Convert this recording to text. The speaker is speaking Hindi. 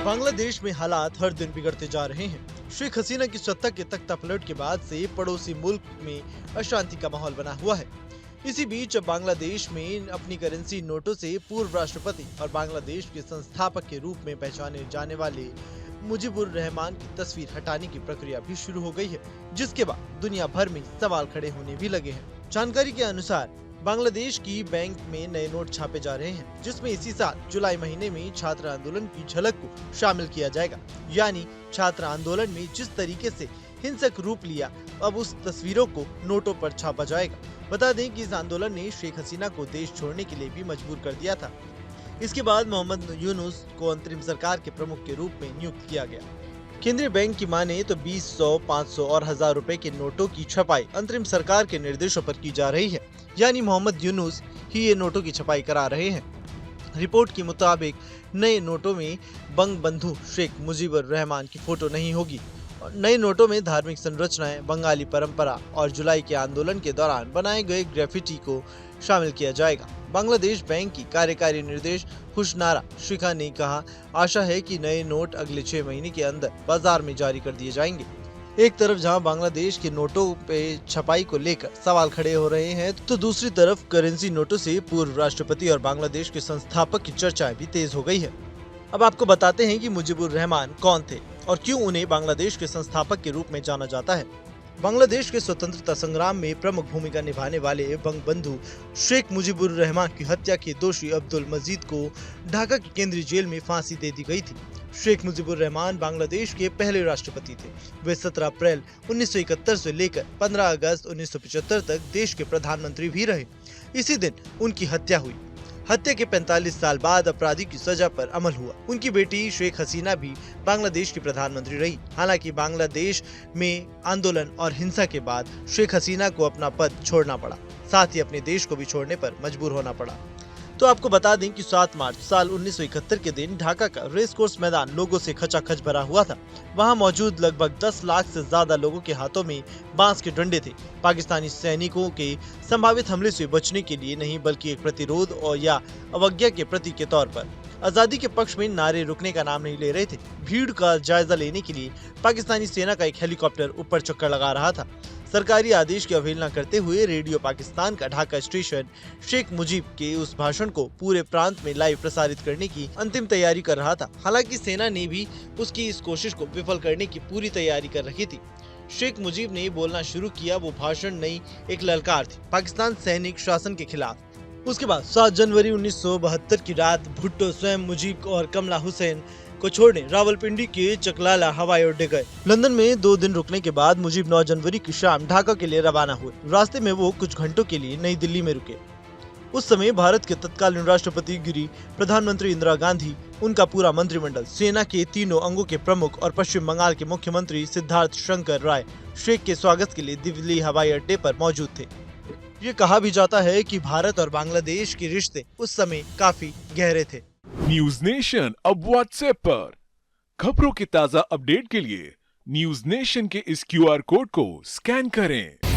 बांग्लादेश में हालात हर दिन बिगड़ते जा रहे हैं। शेख हसीना की सत्ता के तख्ता पलट के बाद से पड़ोसी मुल्क में अशांति का माहौल बना हुआ है। इसी बीच अब बांग्लादेश में अपनी करेंसी नोटों से पूर्व राष्ट्रपति और बांग्लादेश के संस्थापक के रूप में पहचाने जाने वाले मुजीबुर रहमान की तस्वीर हटाने की प्रक्रिया भी शुरू हो गई है, जिसके बाद दुनिया भर में सवाल खड़े होने भी लगे हैं। जानकारी के अनुसार बांग्लादेश की बैंक में नए नोट छापे जा रहे हैं, जिसमें इसी साल जुलाई महीने में छात्र आंदोलन की झलक को शामिल किया जाएगा। यानी छात्र आंदोलन में जिस तरीके से हिंसक रूप लिया, अब उस तस्वीरों को नोटों पर छापा जाएगा। बता दें कि इस आंदोलन ने शेख हसीना को देश छोड़ने के लिए भी मजबूर कर दिया था। इसके बाद मोहम्मद यूनुस को अंतरिम सरकार के प्रमुख के रूप में नियुक्त किया गया। केंद्रीय बैंक की माने तो 20, 100, 500 और 1000 रुपए के नोटों की छपाई अंतरिम सरकार के निर्देशों पर की जा रही है। यानी मोहम्मद यूनुस ही ये नोटों की छपाई करा रहे हैं। रिपोर्ट के मुताबिक नए नोटों में बंगबंधु शेख मुजीबुर रहमान की फोटो नहीं होगी। नए नोटों में धार्मिक संरचनाएं, बंगाली परंपरा और जुलाई के आंदोलन के दौरान बनाए गए ग्रेफिटी को शामिल किया जाएगा। बांग्लादेश बैंक की कार्यकारी निर्देश खुशनारा शिखा ने कहा, आशा है कि नए नोट अगले 6 महीने के अंदर बाजार में जारी कर दिए जाएंगे। एक तरफ जहां बांग्लादेश के नोटों पे छपाई को लेकर सवाल खड़े हो रहे हैं, तो दूसरी तरफ करेंसी नोटों से पूर्व राष्ट्रपति और बांग्लादेश के संस्थापक की चर्चा भी तेज हो गई है। अब आपको बताते हैं कि मुजीबुर रहमान कौन थे और क्यों उन्हें बांग्लादेश के संस्थापक के रूप में जाना जाता है। बांग्लादेश के स्वतंत्रता संग्राम में प्रमुख भूमिका निभाने वाले बंगबंधु शेख मुजीबुर रहमान की हत्या के दोषी अब्दुल मजीद को ढाका की केंद्रीय जेल में फांसी दे दी गई थी। शेख मुजीबुर रहमान बांग्लादेश के पहले राष्ट्रपति थे। वे 17 अप्रैल 1971 से लेकर 15 अगस्त 1975 तक देश के प्रधानमंत्री भी रहे। इसी दिन उनकी हत्या हुई। हत्या के 45 साल बाद अपराधी की सजा पर अमल हुआ। उनकी बेटी शेख हसीना भी बांग्लादेश की प्रधानमंत्री रही। हालांकि बांग्लादेश में आंदोलन और हिंसा के बाद शेख हसीना को अपना पद छोड़ना पड़ा, साथ ही अपने देश को भी छोड़ने पर मजबूर होना पड़ा। तो आपको बता दें कि 7 मार्च साल 1971 के दिन ढाका का रेस कोर्स मैदान लोगों से खचाखच भरा हुआ था। वहां मौजूद लगभग 10 लाख से ज्यादा लोगों के हाथों में बांस के डंडे थे। पाकिस्तानी सैनिकों के संभावित हमले से बचने के लिए नहीं, बल्कि एक प्रतिरोध और या अवज्ञा के प्रतीक के तौर पर। आजादी के पक्ष में नारे रुकने का नाम नहीं ले रहे थे। भीड़ का जायजा लेने के लिए पाकिस्तानी सेना का एक हेलीकॉप्टर ऊपर चक्कर लगा रहा था। सरकारी आदेश की अवहेलना करते हुए रेडियो पाकिस्तान का ढाका स्टेशन शेख मुजीब के उस भाषण को पूरे प्रांत में लाइव प्रसारित करने की अंतिम तैयारी कर रहा था। हालांकि सेना ने भी उसकी इस कोशिश को विफल करने की पूरी तैयारी कर रखी थी। शेख मुजीब ने बोलना शुरू किया। वो भाषण नहीं, एक ललकार थी पाकिस्तान सैनिक शासन के खिलाफ। उसके बाद 7 जनवरी 1972 की रात भुट्टो स्वयं मुजीब और कमला हुसैन को छोड़ने रावलपिंडी के चकलाला हवाई अड्डे गए। लंदन में 2 दिन रुकने के बाद मुजीब 9 जनवरी की शाम ढाका के लिए रवाना हुए। रास्ते में वो कुछ घंटों के लिए नई दिल्ली में रुके। उस समय भारत के तत्कालीन राष्ट्रपति गिरी, प्रधानमंत्री इंदिरा गांधी, उनका पूरा मंत्रिमंडल, सेना के तीनों अंगों के प्रमुख और पश्चिम बंगाल के मुख्यमंत्री सिद्धार्थ शंकर राय शेख के स्वागत के लिए दिल्ली हवाई अड्डे पर मौजूद थे। ये कहा भी जाता है कि भारत और बांग्लादेश के रिश्ते उस समय काफी गहरे थे। न्यूज नेशन अब व्हाट्सएप पर खबरों के ताजा अपडेट के लिए न्यूज नेशन के इस QR कोड को स्कैन करें।